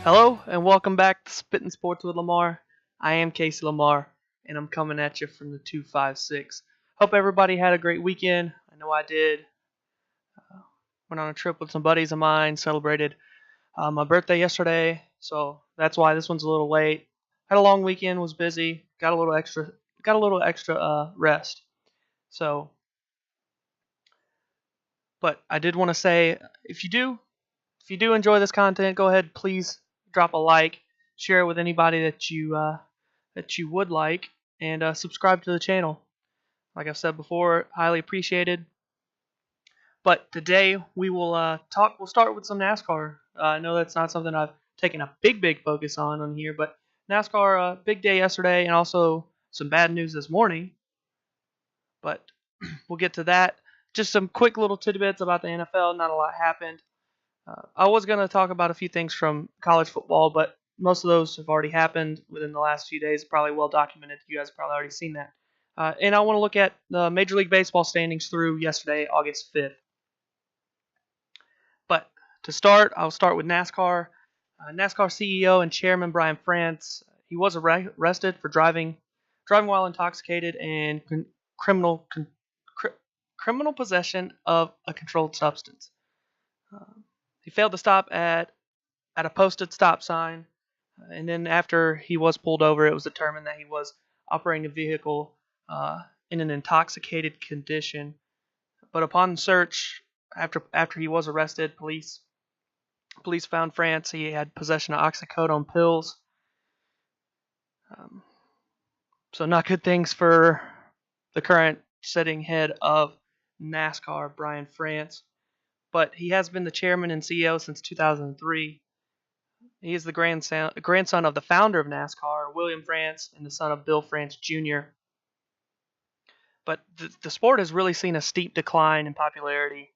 Hello and welcome back to Spittin Sports with Lamar. I am Casey Lamar and I'm coming at you from the 256. Hope everybody had a great weekend. I know I did. Went on a trip with some buddies of mine, celebrated my birthday yesterday, so that's why this one's a little late. Had a long weekend, was busy, got a little extra rest. So, but I did want to say if you do enjoy this content, go ahead, please drop a like, share it with anybody that you would like, and subscribe to the channel. Like I've said before, highly appreciated. But today we will talk. We'll start with some NASCAR. I know that's not something I've taken a big focus on here, but NASCAR, big day yesterday, and also some bad news this morning. But we'll get to that. Just some quick little tidbits about the NFL. Not a lot happened. I was going to talk about a few things from college football, but most of those have already happened within the last few days. Probably well documented. You guys have probably already seen that. And I want to look at the Major League Baseball standings through yesterday, August 5th. But to start, I'll start with NASCAR. NASCAR CEO and Chairman Brian France, he was arrested for driving while intoxicated and criminal possession of a controlled substance. He failed to stop at a posted stop sign, and then after he was pulled over, it was determined that he was operating a vehicle in an intoxicated condition. But upon search, after he was arrested, police found France. He had possession of oxycodone pills. So not good things for the current sitting head of NASCAR, Brian France. But he has been the chairman and CEO since 2003. He is the grandson of the founder of NASCAR, William France, and the son of Bill France Jr. But the sport has really seen a steep decline in popularity,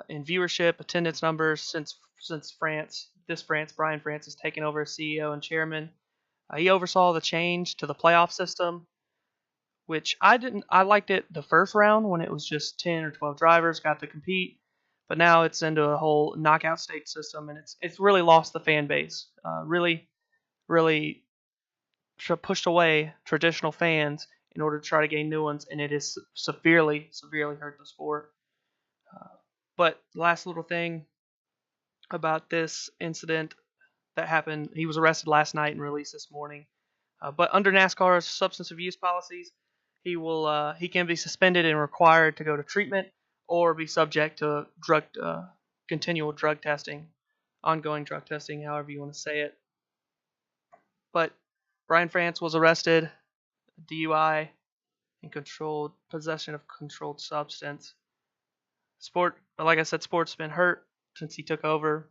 in viewership, attendance numbers since Brian France has taken over as CEO and chairman. He oversaw the change to the playoff system, which I liked it the first round when it was just 10 or 12 drivers got to compete. But now it's into a whole knockout stage system, and it's really lost the fan base. Really pushed away traditional fans in order to try to gain new ones, and it has severely hurt the sport. But last little thing about this incident that happened, he was arrested last night and released this morning. But under NASCAR's substance abuse policies, he can be suspended and required to go to treatment or be subject to continual drug testing, ongoing drug testing, however you want to say it. But Brian France was arrested, DUI, and controlled possession of controlled substance. Like I said, sport's been hurt since he took over.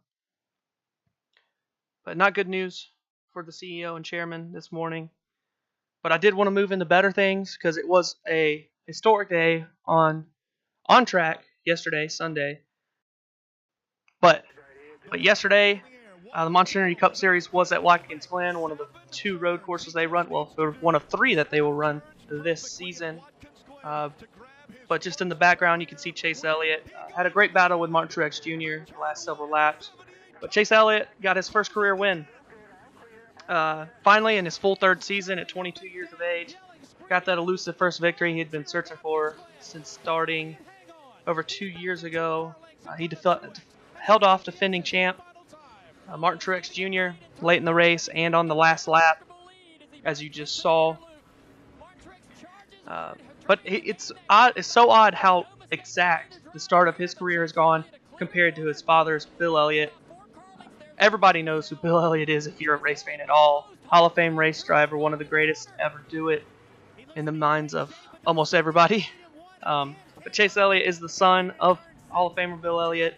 But not good news for the CEO and chairman this morning. But I did want to move into better things because it was a historic day on track yesterday, Sunday. But yesterday, the Monster Energy Cup Series was at Watkins Glen, one of the two road courses they run. Well, one of three that they will run this season. But just in the background, you can see Chase Elliott had a great battle with Martin Truex Jr. the last several laps. But Chase Elliott got his first career win. Finally, in his full third season at 22 years of age, got that elusive first victory he had been searching for since starting over 2 years ago. He held off defending champ Martin Truex Jr. late in the race and on the last lap, as you just saw. But it's so odd how exact the start of his career has gone compared to his father's, Bill Elliott. Everybody knows who Bill Elliott is if you're a race fan at all. Hall of Fame race driver, one of the greatest to ever do it in the minds of almost everybody. But Chase Elliott is the son of Hall of Famer Bill Elliott,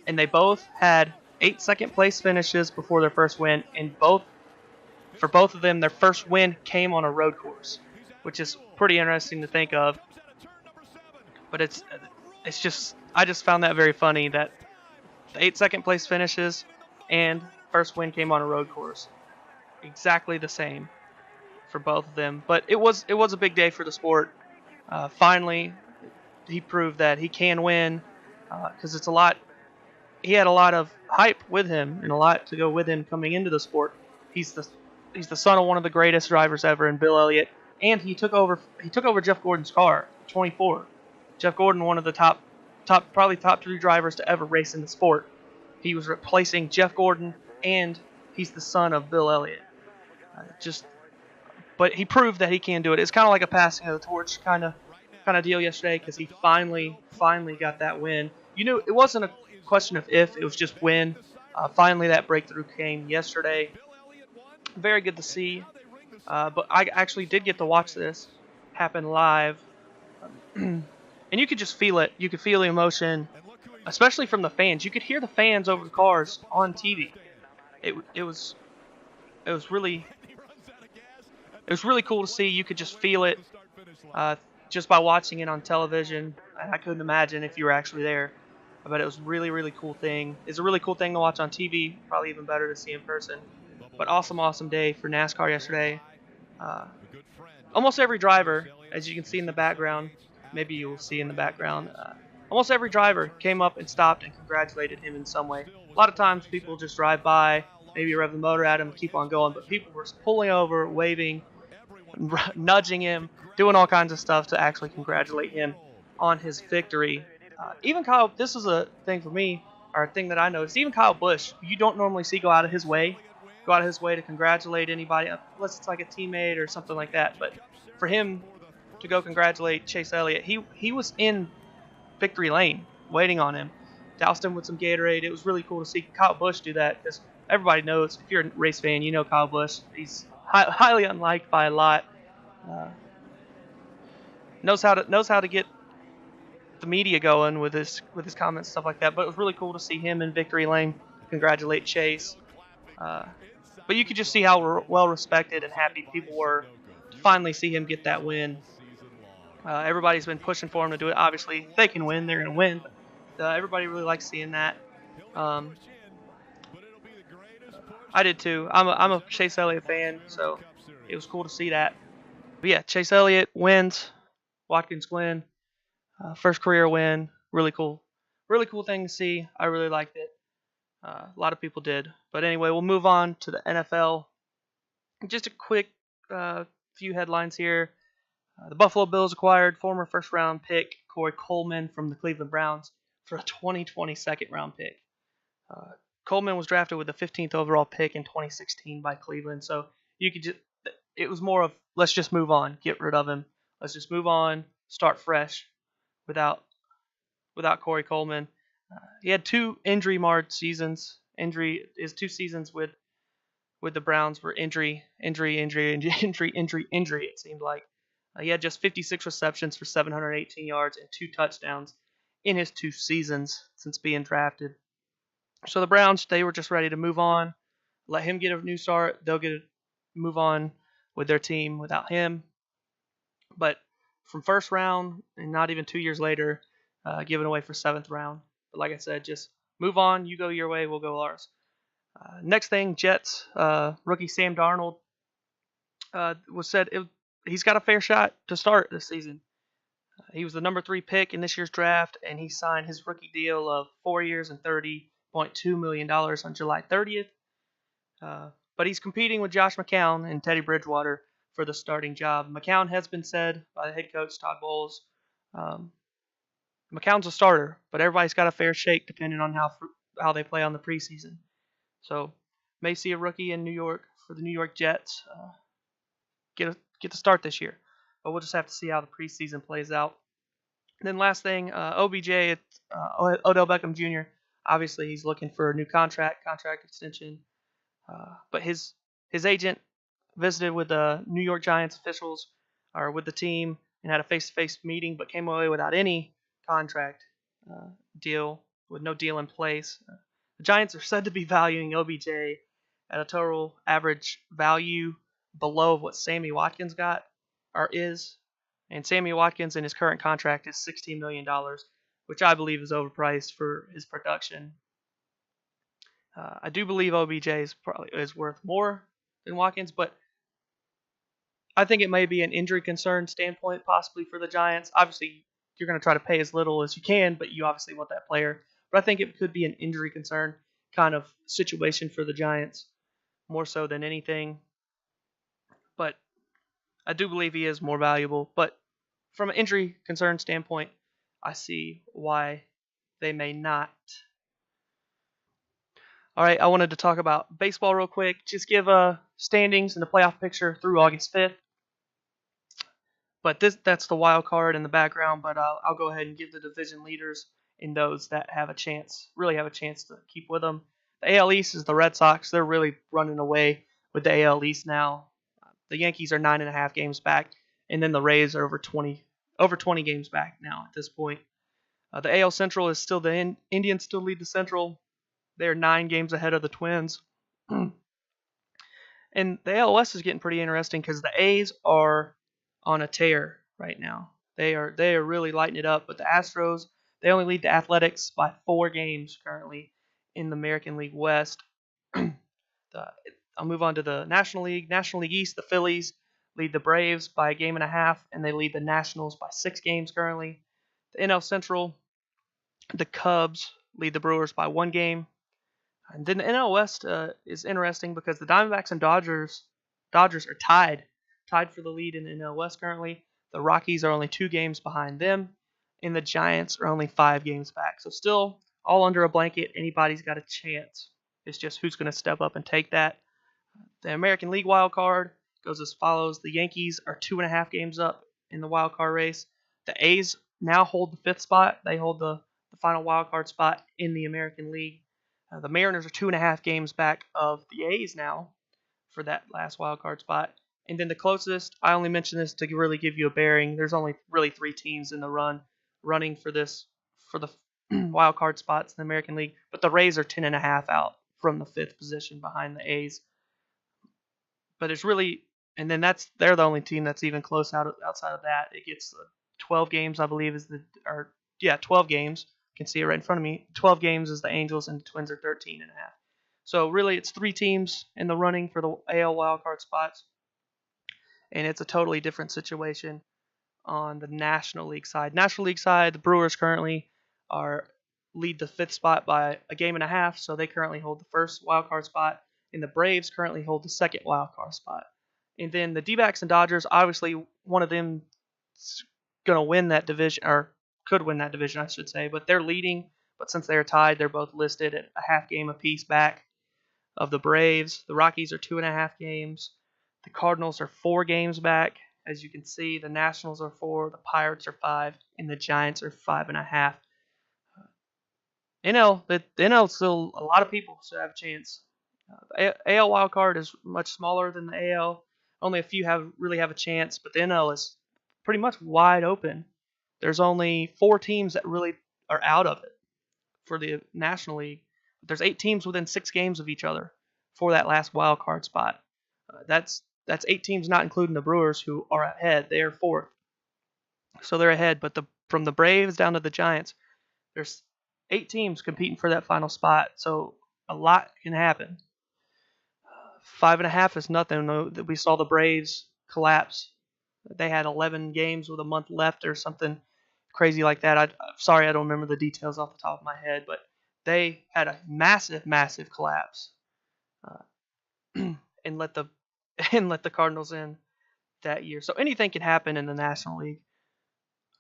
and they both had 8 second place finishes before their first win, and for both of them, their first win came on a road course, which is pretty interesting to think of. But I just found that very funny that the 8 second place finishes and first win came on a road course, exactly the same for both of them. But it was a big day for the sport. Finally, he proved that he can win, because it's a lot he had a lot of hype with him and a lot to go with him coming into the sport. He's the he's the son of one of the greatest drivers ever in Bill Elliott, and he took over Jeff Gordon's car, 24. Jeff Gordon, one of the probably top 3 drivers to ever race in the sport. He was replacing Jeff Gordon, and he's the son of Bill Elliott. Just, but he proved that he can do it. It's kind of like a passing of the torch kind of deal yesterday because he finally got that win. You knew it wasn't a question of if, it was just when. Finally, that breakthrough came yesterday. Very good to see. But I actually did get to watch this happen live, and you could just feel it. You could feel the emotion, especially from the fans. You could hear the fans over the cars on TV. It was really cool to see. You could just feel it just by watching it on television. I couldn't imagine if you were actually there. But it was really cool thing. It's a really cool thing to watch on TV. Probably even better to see in person. But awesome day for NASCAR yesterday. Almost every driver, as you can see in the background, maybe you will see in the background, almost every driver came up and stopped and congratulated him in some way. A lot of times people just drive by, maybe rev the motor at him, keep on going, but people were pulling over, waving, nudging him, doing all kinds of stuff to actually congratulate him on his victory. Even Kyle, this is a thing for me, or a thing that I noticed, even Kyle Busch, you don't normally see go out of his way to congratulate anybody, unless it's like a teammate or something like that. But for him to go congratulate Chase Elliott, he was in victory lane waiting on him, doused him with some Gatorade. It was really cool to see Kyle Busch do that because everybody knows, if you're a race fan, you know Kyle Busch. He's highly unliked by a lot. Knows how to get the media going with his comments, stuff like that. But it was really cool to see him in victory lane congratulate Chase. But you could just see how well respected and happy people were to finally see him get that win. Everybody's been pushing for him to do it. Obviously, if they can win, they're going to win. But, everybody really likes seeing that. I did too. I'm a Chase Elliott fan, so it was cool to see that. But yeah, Chase Elliott wins. Watkins win. First career win. Really cool thing to see. I really liked it. A lot of people did. But anyway, we'll move on to the NFL. Just a quick few headlines here. The Buffalo Bills acquired former first-round pick Corey Coleman from the Cleveland Browns for a 2020 second-round pick. Coleman was drafted with the 15th overall pick in 2016 by Cleveland. So it was more of, let's just move on, get rid of him. Let's just move on, start fresh without Corey Coleman. He had 2 injury-marred seasons. His 2 seasons with the Browns were injury. It seemed like he had just 56 receptions for 718 yards and 2 touchdowns in his 2 seasons since being drafted. So the Browns, they were just ready to move on, let him get a new start. They'll move on with their team without him. But from first round and not even 2 years later, given away for 7th round. But like I said, just move on. You go your way, we'll go ours. Next thing, Jets rookie Sam Darnold was said he's got a fair shot to start this season. He was the number 3 pick in this year's draft, and he signed his rookie deal of 4 years and $30.2 million on July 30th. But he's competing with Josh McCown and Teddy Bridgewater for the starting job. McCown has been said by the head coach, Todd Bowles. McCown's a starter, but everybody's got a fair shake depending on how they play on the preseason. So may see a rookie in New York for the New York Jets get to start this year. But we'll just have to see how the preseason plays out. And then last thing, OBJ, Odell Beckham Jr., obviously he's looking for a new contract extension. But his agent visited with the New York Giants officials or with the team and had a face-to-face meeting, but came away without any contract deal, with no deal in place. The Giants are said to be valuing OBJ at a total average value below what Sammy Watkins got or is. And Sammy Watkins in his current contract is $16 million, which I believe is overpriced for his production. I do believe OBJ is worth more than Watkins, but I think it may be an injury concern standpoint possibly for the Giants. Obviously, you're going to try to pay as little as you can, but you obviously want that player but I think it could be an injury concern kind of situation for the Giants, more so than anything. But I do believe he is more valuable. But from an injury concern standpoint, I see why they may not. All right, I wanted to talk about baseball real quick. Just give standings in the playoff picture through August 5th. But that's the wild card in the background. But I'll go ahead and give the division leaders in those that have a chance, really have a chance to keep with them. The AL East is the Red Sox. They're really running away with the AL East now. The Yankees are 9.5 games back, and then the Rays are over 20 games back now at this point. The AL Central is still the Indians still lead the Central. They're 9 games ahead of the Twins. And the AL West is getting pretty interesting because the A's are on a tear right now. They are really lighting it up. But the Astros, they only lead the Athletics by 4 games currently in the American League West. I'll move on to the National League. National League East, the Phillies lead the Braves by 1.5 games, and they lead the Nationals by 6 games currently. The NL Central, the Cubs lead the Brewers by 1 game. And then the NL West is interesting because the Diamondbacks and Dodgers are tied for the lead in the NL West currently. The Rockies are only 2 games behind them, and the Giants are only 5 games back. So still all under a blanket. Anybody's got a chance. It's just who's going to step up and take that. The American League wild card goes as follows. The Yankees are 2.5 games up in the wild card race. The A's now hold the 5th spot. They hold the final wild card spot in the American League. The Mariners are 2.5 games back of the A's now for that last wild card spot. And then the closest, I only mention this to really give you a bearing. There's only really 3 teams in the running for the wild card spots in the American League. But the Rays are 10.5 out from the 5th position behind the A's. But it's really, and then they're the only team that's even close outside of that. It gets 12 games, I believe, 12 games. You can see it right in front of me. 12 games is the Angels, and the Twins are 13.5. So really, it's 3 teams in the running for the AL wildcard spots, and it's a totally different situation on the National League side. National League side, the Brewers currently lead the 5th spot by 1.5 games, so they currently hold the 1st wildcard spot, and the Braves currently hold the 2nd wildcard spot. And then the D-backs and Dodgers, obviously, one of them is going to win that division, or could win that division, I should say, but they're leading. But since they're tied, they're both listed at a half game apiece back of the Braves. The Rockies are 2.5 games. The Cardinals are 4 games back. As you can see, the Nationals are 4, the Pirates are 5, and the Giants are 5.5. The NL still, a lot of people still have a chance. The AL wildcard is much smaller than the AL. Only a few really have a chance, but the NL is pretty much wide open. There's only 4 teams that really are out of it for the National League. There's 8 teams within 6 games of each other for that last wild card spot. That's 8 teams, not including the Brewers, who are ahead. They are 4th, so they're ahead. But from the Braves down to the Giants, there's 8 teams competing for that final spot. So a lot can happen. 5.5 is nothing. We saw the Braves collapse. They had 11 games with a month left or something crazy like that. I'm sorry, I don't remember the details off the top of my head, but they had a massive, massive collapse and let the Cardinals in that year. So anything can happen in the National League.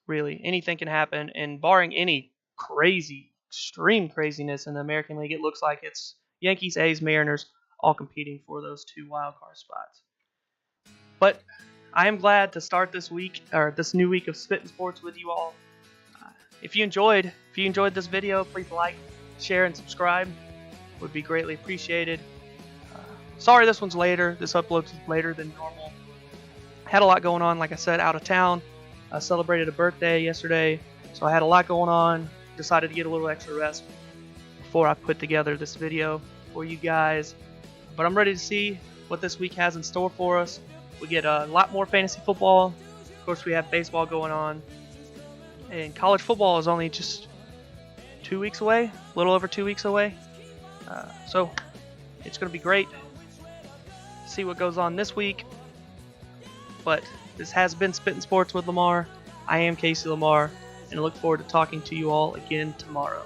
Really, anything can happen, and barring any extreme craziness in the American League, it looks like it's Yankees, A's, Mariners all competing for those 2 wildcard spots. But I am glad to start this new week of Spittin' Sports with you all. If you enjoyed this video, please like, share, and subscribe. Would be greatly appreciated. Sorry this one's later. This upload's later than normal. Had a lot going on, like I said, out of town. I celebrated a birthday yesterday, so I had a lot going on. Decided to get a little extra rest before I put together this video for you guys. But I'm ready to see what this week has in store for us. We get a lot more fantasy football. Of course, we have baseball going on. And college football is only just 2 weeks away, a little over 2 weeks away. So it's going to be great. See what goes on this week. But this has been Spittin' Sports with Lamar. I am Casey Lamar, and I look forward to talking to you all again tomorrow.